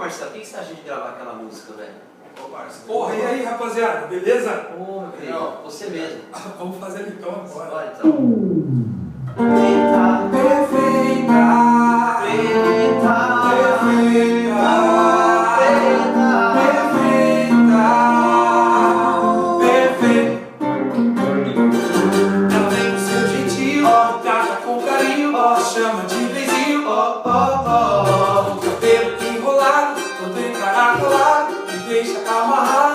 Marcelo, o que você acha de gravar aquela música, velho? Ô, Marcelo. Porra, e aí, rapaziada, beleza? Ô, meu querido, você mesmo. Vamos fazer então agora. Bora então. Preta, Perfeita, preta, perfeita, preta, perfeita, perfeita. Ela vem com seu jeitinho, trata com carinho, chama de beijinho, o cabelo enrolado, todo encaracolado, me deixa amarrado.